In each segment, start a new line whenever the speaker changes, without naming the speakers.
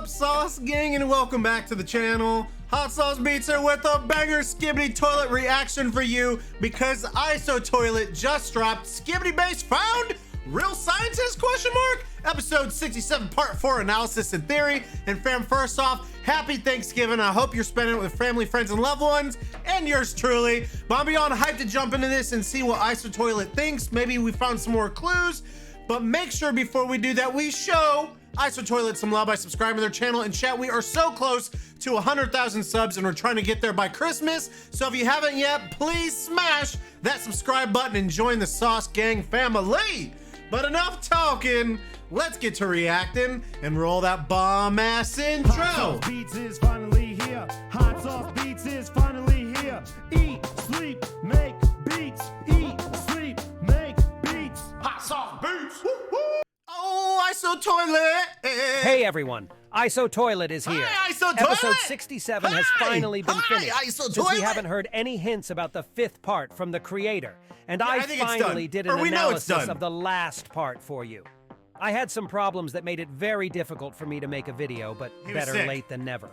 up, Sauce Gang, and welcome back to the channel. Hot Sauce Beats here with a banger Skibidi Toilet reaction for you because Isotoilet just dropped Skibidi Base Found Real Scientist ? Episode 67 part 4 analysis and theory. And fam, first off, happy Thanksgiving. I hope you're spending it with family, friends, and loved ones, and yours truly. But I'm beyond hyped to jump into this and see what Isotoilet thinks. Maybe we found some more clues, but make sure before we do that, we show Isotoilet some love by subscribing to their channel. And chat, we are so close to 100,000 subs and we're trying to get there by Christmas. So if you haven't yet, please smash that subscribe button and join the Sauce Gang family. But enough talking, let's get to reacting and roll that bomb ass intro.
Hot Sauce Beats is finally here. Hot Sauce Beats is finally here. Eat, sleep, make beats. Eat, sleep, make beats. Hot Sauce Beats. Woo-hoo.
Oh, Isotoilet!
Hey everyone, Isotoilet is here.
Hi, Isotoilet!
Episode 67 has finally been finished.
Isotoilet!
Since we haven't heard any hints about the 5th part from the creator. And I
think it's
finally
done.
did
Or
an
we know it's
analysis
done.
of the last part for you. I had some problems that made it very difficult for me to make a video, but
He was
better
sick.
late than never.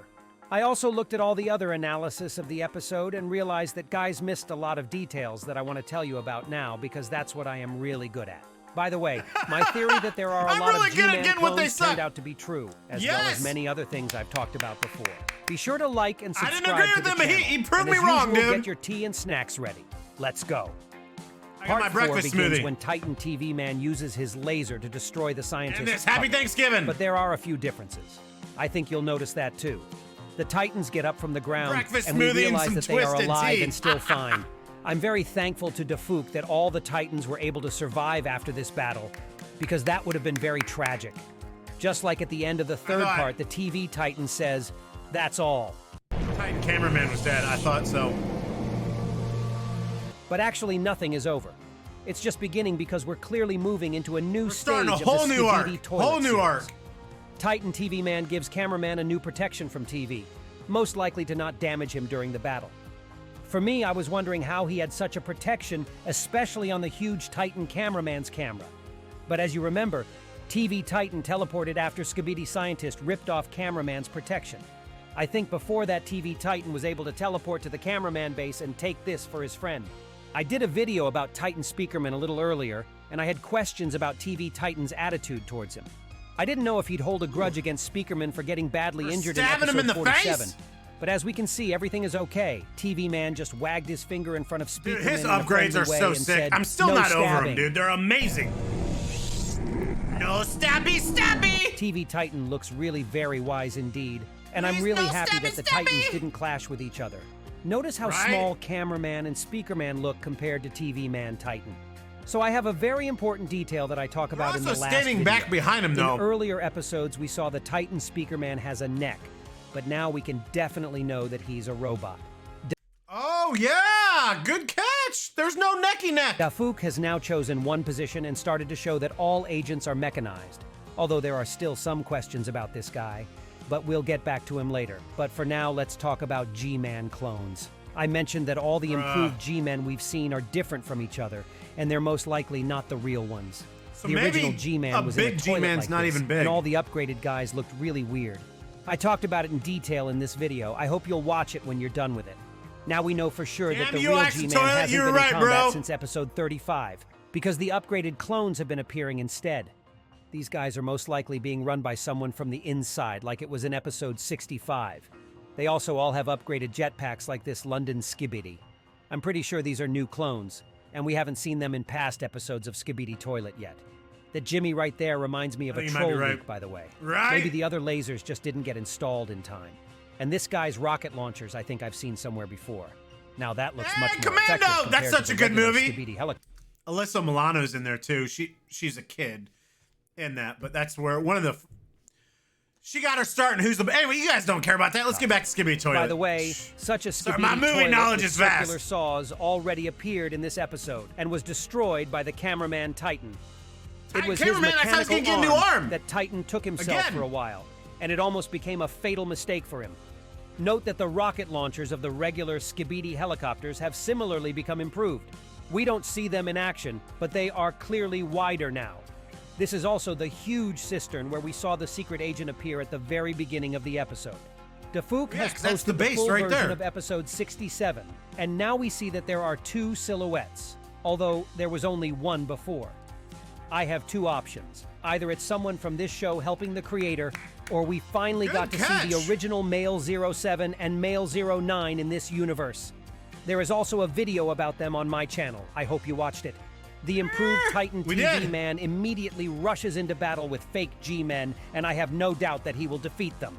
I also looked at all the other analysis of the episode and realized that guys missed a lot of details that I want to tell you about now because that's what I am really good at. By the way, my theory that there are a
I'm
lot
really
of
good at
G-Man
getting what they
clones
suck.
turned out to be true, as well
Yes!
as many other things I've talked about before. Be sure to like and
I
subscribe
didn't agree
to
with
the
him, but
channel.
he proved
And
me
as
wrong,
usual,
dude.
Get your tea and snacks ready. Let's go.
I got
Part
my
4
breakfast
begins
smoothie.
when Titan TV Man uses his laser to destroy the scientist's
And this, happy
puppet.
Thanksgiving!
But there are a few differences. I think you'll notice that too. The Titans get up from the ground
Breakfast
and we
smoothie and
realize
some
that they are
twisted
alive
tea.
and still fine. I'm very thankful to Defuk that all the Titans were able to survive after this battle, because that would have been very tragic. Just like at the end of the third
thought-
part, the TV Titan says, "That's all."
Titan cameraman was dead, I thought so.
But actually nothing is over. It's just beginning because we're clearly moving into a new stage
Starting a
of
whole
the
new
Skibidi
arc.
Toilet
Whole new
series.
arc.
Titan TV Man gives cameraman a new protection from TV, most likely to not damage him during the battle. For me, I was wondering how he had such a protection, especially on the huge Titan cameraman's camera. But as you remember, TV Titan teleported after Skibidi Scientist ripped off cameraman's protection. I think before that, TV Titan was able to teleport to the cameraman base and take this for his friend. I did a video about Titan Speakerman a little earlier, and I had questions about TV Titan's attitude towards him. I didn't know if he'd hold a grudge against Speakerman for getting badly
For
injured in
stabbing him
episode
in the
47.
face?
But as we can see, everything is okay. TV Man just wagged his finger in front of Speakerman
Dude, his
in a
upgrades
friendly
are
way
so
and
sick.
said,
I'm still
"No
not over
stabbing."
them, dude. They're amazing. No stabby, stabby!
TV Titan looks really very wise indeed, and I'm
Please,
really
no
happy
stabby,
that the
stabby!
Titans didn't clash with each other. Notice how
Right?
small Cameraman and Speakerman look compared to TV Man Titan. So I have a very important detail that I talk about in the
Also
last
standing
video.
back behind him,
In
though.
earlier episodes, we saw the Titan Speakerman has a neck, but now we can definitely know that he's a robot.
Oh, yeah! Good catch! There's no necky neck!
Defuk has now chosen one position and started to show that all agents are mechanized, although there are still some questions about this guy, but we'll get back to him later. But for now, let's talk about G-Man clones. I mentioned that all the improved G-Men we've seen are different from each other, and they're most likely not the real ones.
So
The
maybe
original
a
G-Man was in a
big
toilet
G-Man's
like
not
this,
even big.
and all the upgraded guys looked really weird. I talked about it in detail in this video. I hope you'll watch it when you're done with it. Now we know for sure that
Damn
the
you,
real
Isotoilet,
G-Man hasn't
you were
been
right,
in combat
bro.
since episode 35, because the upgraded clones have been appearing instead. These guys are most likely being run by someone from the inside, like it was in episode 65. They also all have upgraded jetpacks like this London Skibidi. I'm pretty sure these are new clones, and we haven't seen them in past episodes of Skibidi Toilet yet. That Jimmy right there reminds me of
Oh,
a
you might be
troll
right.
leak, by the way.
Right?
Maybe the other lasers just didn't get installed in time. And this guy's rocket launchers I think I've seen somewhere before. Now that looks
Hey,
much more
Commando!
effective
That's
compared
such
to
a
the
good
regular
movie.
Skibidi helicopter.
Alyssa Milano's in there, too. She's a kid in that, but that's where one of the... She got her start in Who's the... Anyway, you guys don't care about that. Let's get back to Skibidi Toilet.
By the way, such a
Sorry,
Skibidi
my movie
toilet
knowledge
with
is vast.
circular saws already appeared in this episode and was destroyed by the cameraman Titan. It
Titan
was his
cameraman, that's how he's
mechanical
gonna get a new arm.
that Titan took himself
Again.
for a while, and it almost became a fatal mistake for him. Note that the rocket launchers of the regular Skibidi helicopters have similarly become improved. We don't see them in action, but they are clearly wider now. This is also the huge cistern where we saw the secret agent appear at the very beginning of the episode. Dafook has
'cause that's
posted
the
the
base
full
right
version
there.
of episode 67, and now we see that there are 2 silhouettes, although there was only one before. I have 2 options. Either it's someone from this show helping the creator, or we finally
Good
got to see
catch.
the original Male 07 and Male 09 in this universe. There is also a video about them on my channel. I hope you watched it. The improved Titan
we
TV
did.
man immediately rushes into battle with fake G-men, and I have no doubt that he will defeat them.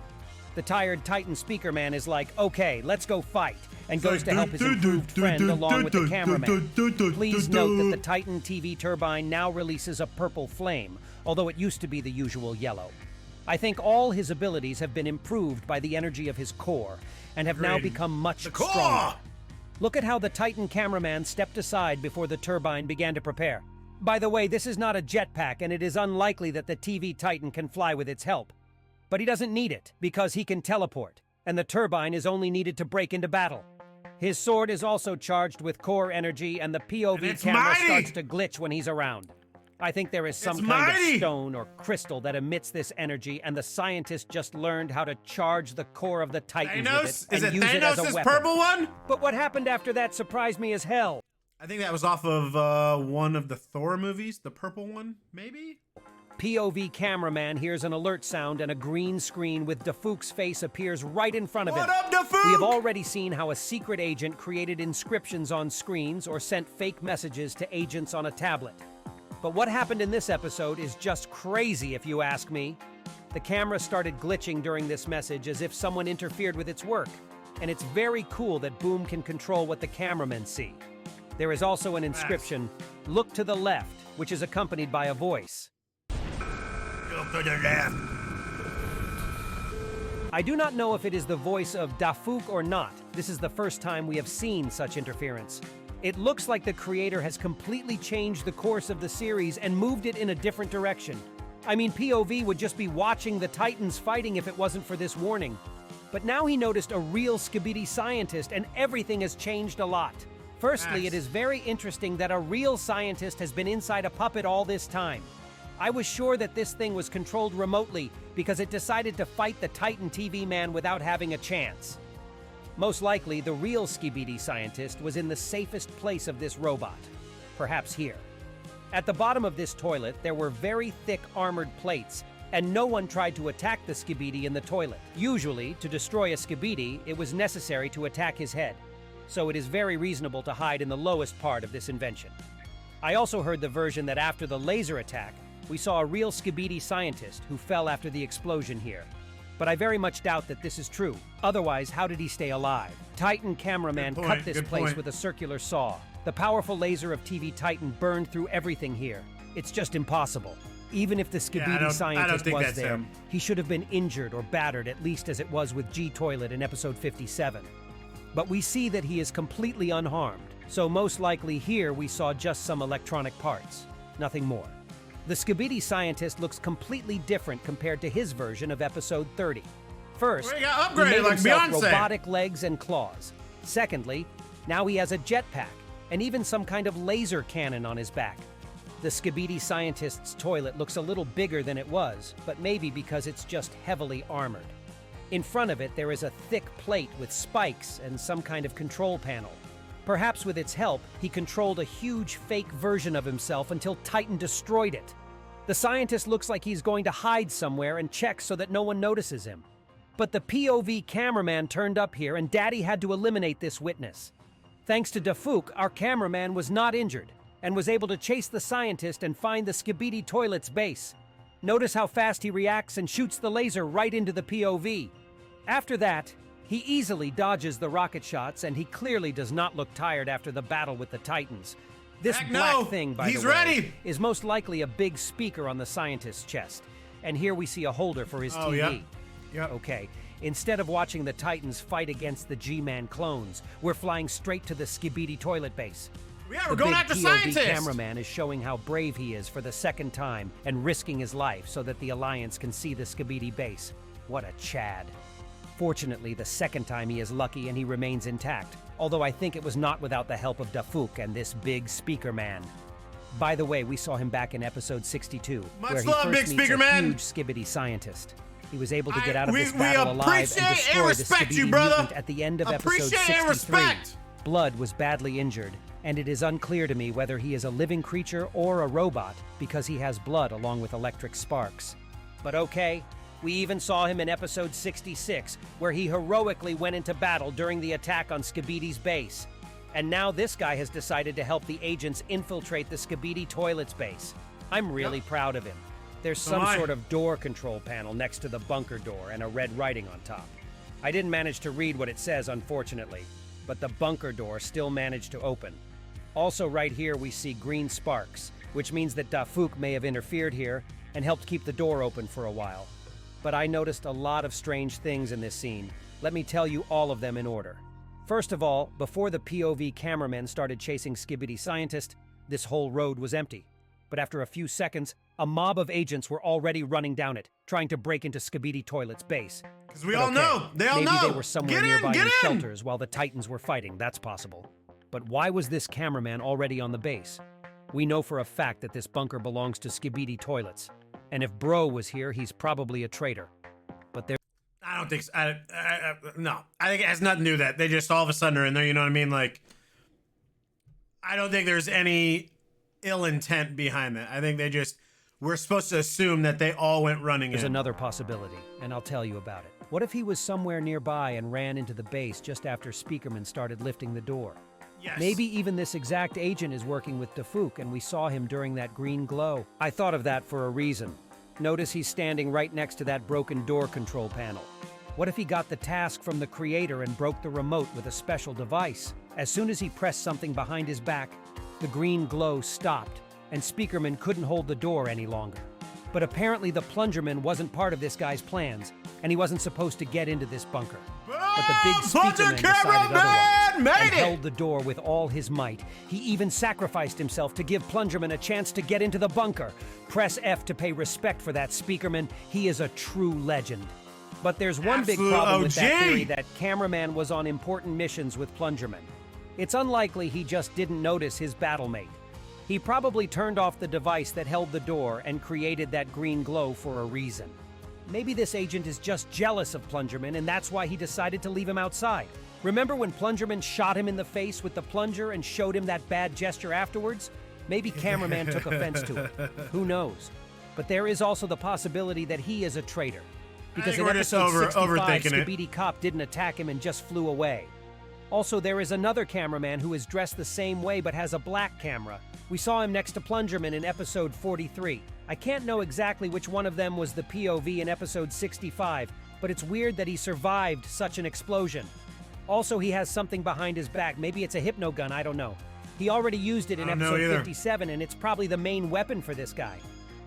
The tired Titan speaker man is like, okay, let's go fight, and goes to help his improved friend along with the cameraman. Please note that the Titan TV turbine now releases a purple flame, although it used to be the usual yellow. I think all his abilities have been improved by the energy of his core, and have now
Agreed.
become much
The core!
stronger. Look at how the Titan cameraman stepped aside before the turbine began to prepare. By the way, this is not a jetpack, and it is unlikely that the TV Titan can fly with its help. But he doesn't need it, because he can teleport, and the turbine is only needed to break into battle. His sword is also charged with core energy, and the POV
And it's
camera
mighty!
starts to glitch when he's around. I think there is some
It's
kind
mighty!
of stone or crystal that emits this energy, and the scientist just learned how to charge the core of the Titans with
Thanos?
it
Is
and
it
use it as a
Thanos'
weapon.
purple one?
But what happened after that surprised me as hell.
I think that was off of one of the Thor movies, the purple one, maybe?
POV cameraman hears an alert sound and a green screen with Dafook's face appears right in front of him.
What up, Dafook?
We have already seen how a secret agent created inscriptions on screens or sent fake messages to agents on a tablet. But what happened in this episode is just crazy if you ask me. The camera started glitching during this message as if someone interfered with its work. And it's very cool that Boom can control what the cameramen see. There is also an inscription, "Look to the left," which is accompanied by a voice.
Look to the left.
I do not know if it is the voice of Dafook or not. This is the first time we have seen such interference. It looks like the creator has completely changed the course of the series and moved it in a different direction. I mean, POV would just be watching the Titans fighting if it wasn't for this warning. But now he noticed a real Skibidi scientist, and everything has changed a lot. Firstly, it is very interesting that a real scientist has been inside a puppet all this time. I was sure that this thing was controlled remotely because it decided to fight the Titan TV man without having a chance. Most likely, the real Skibidi scientist was in the safest place of this robot, perhaps here. At the bottom of this toilet, there were very thick armored plates, and no one tried to attack the Skibidi in the toilet. Usually, to destroy a Skibidi, it was necessary to attack his head, so it is very reasonable to hide in the lowest part of this invention. I also heard the version that after the laser attack, we saw a real Skibidi scientist who fell after the explosion here. But I very much doubt that this is true. Otherwise, how did he stay alive? Titan cameraman
Good
cut
point,
this
good
place
point.
with a circular saw. The powerful laser of TV Titan burned through everything here. It's just impossible. Even if the
I
Skibidi
don't
scientist
think
was
that's
there,
him.
he should have been injured or battered, at least as it was with G-Toilet in episode 57. But we see that he is completely unharmed, so most likely here we saw just some electronic parts, nothing more. The Skibidi scientist looks completely different compared to his version of episode 30. First,
Well, he got
he
upgraded
made
like
himself
Beyonce.
robotic legs and claws. Secondly, now he has a jetpack and even some kind of laser cannon on his back. The Skibidi scientist's toilet looks a little bigger than it was, but maybe because it's just heavily armored. In front of it, there is a thick plate with spikes and some kind of control panel. Perhaps with its help, he controlled a huge fake version of himself until Titan destroyed it. The scientist looks like he's going to hide somewhere and check so that no one notices him. But the POV cameraman turned up here and Daddy had to eliminate this witness. Thanks to Dafook, our cameraman was not injured and was able to chase the scientist and find the Skibidi toilet's base. Notice how fast he reacts and shoots the laser right into the POV. After that, he easily dodges the rocket shots, and he clearly does not look tired after the battle with the Titans. This
Heck
black
no!
thing, by
He's
the way,
ready!
is most likely a big speaker on the scientist's chest. And here we see a holder for his
Oh,
TV.
yeah. Yep.
Okay, instead of watching the Titans fight against the G-Man clones, we're flying straight to the Skibidi toilet base.
Yeah,
The
we're going
big
after
POV
scientists.
cameraman is showing how brave he is for the second time and risking his life so that the Alliance can see the Skibidi base. What a Chad. Fortunately, the second time he is lucky and he remains intact, although I think it was not without the help of Dafook and this big speaker man. By the way, we saw him back in episode 62,
Much
where he
love,
first
Big
meets
Speaker
a
Man.
huge Skibidi scientist. He was able to get out of
We
this battle alive and
appreciate and
destroy the
respect you,
Skibidi
brother.
mutant at the end of episode
Appreciate
63.
and respect.
Blood was badly injured, and it is unclear to me whether he is a living creature or a robot because he has blood along with electric sparks. But okay, we even saw him in episode 66, where he heroically went into battle during the attack on Skibidi's base. And now this guy has decided to help the agents infiltrate the Skibidi Toilet's base. I'm really proud of him. There's some sort of door control panel next to the bunker door and a red writing on top. I didn't manage to read what it says, unfortunately, but the bunker door still managed to open. Also right here we see green sparks, which means that Dafuk may have interfered here and helped keep the door open for a while. But I noticed a lot of strange things in this scene. Let me tell you all of them in order. First of all, before the POV cameramen started chasing Skibidi Scientist, this whole road was empty. But after a few seconds, a mob of agents were already running down it, trying to break into Skibidi Toilet's base.
Because we all know. They all know.
Maybe they were somewhere nearby
get
in
in.
shelters while the Titans were fighting. That's possible. But why was this cameraman already on the base? We know for a fact that this bunker belongs to Skibidi Toilets. And if Bro was here, he's probably a traitor. But there...
I don't think so. No. I think it has nothing to do with that. They just all of a sudden are in there, you know what I mean? Like, I don't think there's any ill intent behind that. I think they just... We're supposed to assume that they all went running
There's
in.
another possibility, and I'll tell you about it. What if he was somewhere nearby and ran into the base just after Speakerman started lifting the door?
Yes.
Maybe even this exact agent is working with Dafuk and we saw him during that green glow. I thought of that for a reason. Notice he's standing right next to that broken door control panel. What if he got the task from the creator and broke the remote with a special device? As soon as he pressed something behind his back, the green glow stopped, and Speakerman couldn't hold the door any longer. But apparently the Plungerman wasn't part of this guy's plans, and he wasn't supposed to get into this bunker. But the big Speakerman decided otherwise, and held the door with all his might. He even sacrificed himself to give Plungerman a chance to get into the bunker. Press F to pay respect for that Speakerman. He is a true legend. But there's one big problem with that theory, that Cameraman was on important missions with Plungerman. It's unlikely he just didn't notice his battlemate. He probably turned off the device that held the door and created that green glow for a reason. Maybe this agent is just jealous of Plungerman and that's why he decided to leave him outside. Remember when Plungerman shot him in the face with the plunger and showed him that bad gesture afterwards? Maybe Cameraman took offense to it. Who knows? But there is also the possibility that he is a traitor. Because in episode 65, Skibidi Cop didn't attack him and just flew away. Also, there is another cameraman who is dressed the same way but has a black camera. We saw him next to Plungerman in episode 43. I can't know exactly which one of them was the POV in episode 65, but it's weird that he survived such an explosion. Also, he has something behind his back. Maybe it's a hypnogun, I don't know. He already used it in episode 57, and it's probably the main weapon for this guy.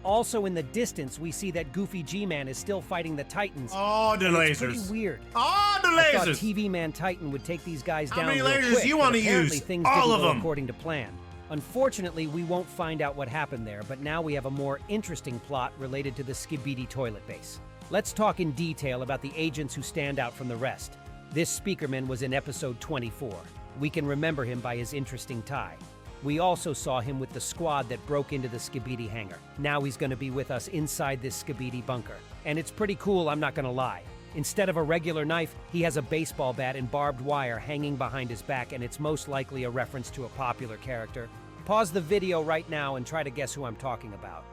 Also, in the distance, we see that Goofy G-Man is still fighting the Titans.
Oh, the lasers.
It's pretty weird.
Oh, the lasers.
I thought TV Man Titan would take these guys down real quick.
How many lasers do you want to use?
Things
all
didn't
of
go
them.
according to plan. Unfortunately, we won't find out what happened there, but now we have a more interesting plot related to the Skibidi Toilet base. Let's talk in detail about the agents who stand out from the rest. This Speakerman was in episode 24. We can remember him by his interesting tie. We also saw him with the squad that broke into the Skibidi hangar. Now he's going to be with us inside this Skibidi bunker. And it's pretty cool, I'm not going to lie. Instead of a regular knife, he has a baseball bat and barbed wire hanging behind his back, and it's most likely a reference to a popular character. Pause the video right now and try to guess who I'm talking about.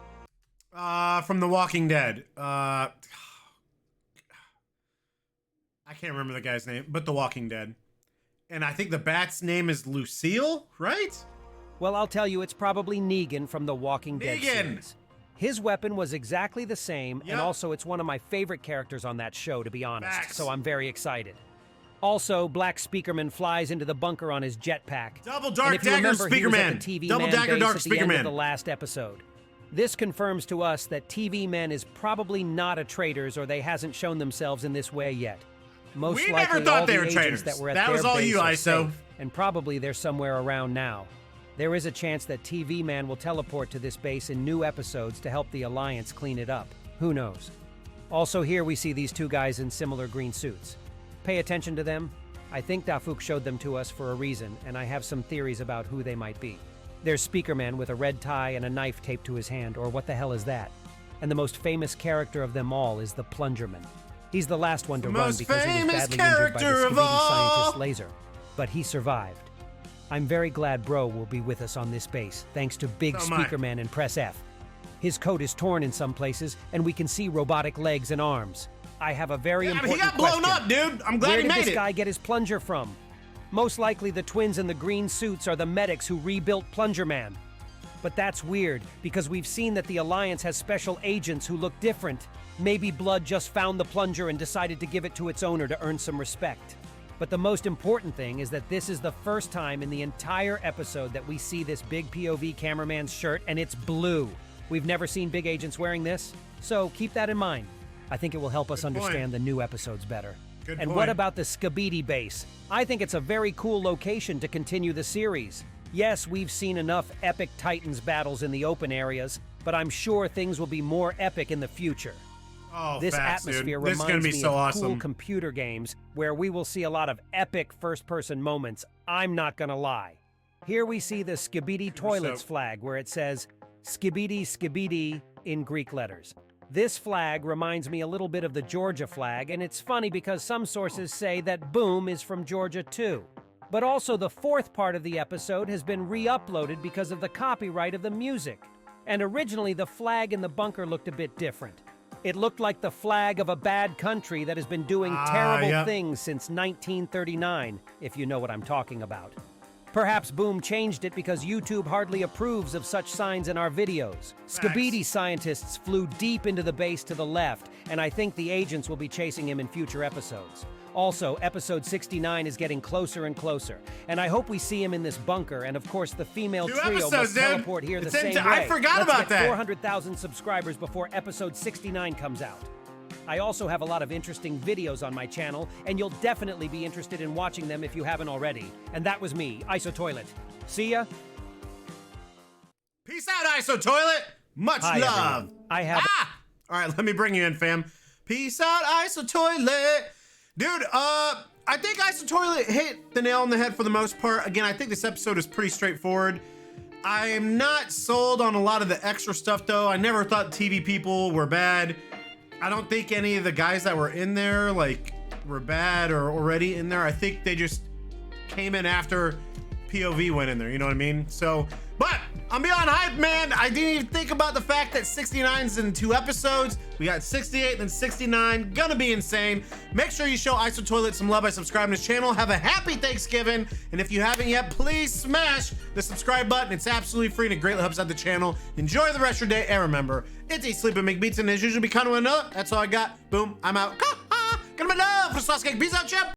From The Walking Dead. I can't remember the guy's name, but The Walking Dead. And I think the bat's name is Lucille, right?
Well, I'll tell you, it's probably Negan from the Walking Dead series. His weapon was exactly the same, and also it's one of my favorite characters on that show, to be honest, so I'm very excited. Also, Black Speakerman flies into the bunker on his jetpack.
Double Dark Dagger Speakerman! Double Dagger Dark Speakerman!
At the last episode. This confirms to us that TV Man is probably not a traitors, or they hasn't shown themselves in this way yet. Most
we
likely
never thought
all
they
the
were
agents
traitors.
that were at
That
their
was all
base
you,
are
ISO.
safe, and probably they're somewhere around now. There is a chance that TV Man will teleport to this base in new episodes to help the Alliance clean it up. Who knows? Also here we see these two guys in similar green suits. Pay attention to them. I think Dafuk showed them to us for a reason, and I have some theories about who they might be. There's Speaker Man with a red tie and a knife taped to his hand, or what the hell is that? And the most famous character of them all is the Plungerman. He's the last one to run because he was badly injured by the Skibidi scientist laser, but he survived. I'm very glad Bro will be with us on this base, thanks to Big Speaker Man and Press F. His coat is torn in some places, and we can see robotic legs and arms. I have a very important question.
He got blown up, dude. I'm glad he made it.
Where did this guy get his plunger from? Most likely the twins in the green suits are the medics who rebuilt Plunger Man. But that's weird, because we've seen that the Alliance has special agents who look different. Maybe Blood just found the plunger and decided to give it to its owner to earn some respect. But the most important thing is that this is the first time in the entire episode that we see this big POV cameraman's shirt, and it's blue. We've never seen big agents wearing this, so keep that in mind. I think it will help us understand the new episodes better. And what about the Skibidi base? I think it's a very cool location to continue the series. Yes, we've seen enough epic Titans battles in the open areas, but I'm sure things will be more epic in the future.
Oh,
this
facts,
atmosphere
dude.
reminds me
so
of
awesome.
cool computer games where we will see a lot of epic first-person moments, I'm not gonna lie. Here we see the Skibidi Toilets flag where it says, Skibidi Skibidi in Greek letters. This flag reminds me a little bit of the Georgia flag, and it's funny because some sources say that Boom is from Georgia too. But also the fourth part of the episode has been re-uploaded because of the copyright of the music. And originally the flag in the bunker looked a bit different. It looked like the flag of a bad country that has been doing terrible things since 1939, if you know what I'm talking about. Perhaps Boom changed it because YouTube hardly approves of such signs in our videos. Skibidi scientists flew deep into the base to the left, and I think the agents will be chasing him in future episodes. Also, episode 69 is getting closer and closer, and I hope we see him in this bunker, and of course the female trio must teleport here the same way.
I forgot about that.
400,000 subscribers before episode 69 comes out. I also have a lot of interesting videos on my channel, and you'll definitely be interested in watching them if you haven't already. And that was me, Isotoilet. See ya!
Peace out, Isotoilet! Much love!
Everyone. I have...
Alright, let me bring you in, fam. Peace out, Isotoilet! Dude, I think Isotoilet hit the nail on the head for the most part. Again, I think this episode is pretty straightforward. I am not sold on a lot of the extra stuff, though. I never thought TV people were bad. I don't think any of the guys that were in there, like, were bad or already in there. I think they just came in after POV went in there, you know what I mean? So, but I'm beyond hype, man. I didn't even think about the fact that 69's in 2 episodes. We got 68 and 69, gonna be insane. Make sure you show Isotoilet some love by subscribing to his channel. Have a happy Thanksgiving. And if you haven't yet, please smash the subscribe button. It's absolutely free and it greatly helps out the channel. Enjoy the rest of your day. And remember, it's Eat, Sleep, and Make Beats, and as usual, be kind of another. That's all I got. Boom, I'm out. Gonna be love for Sauce Cake. Peace out, champ.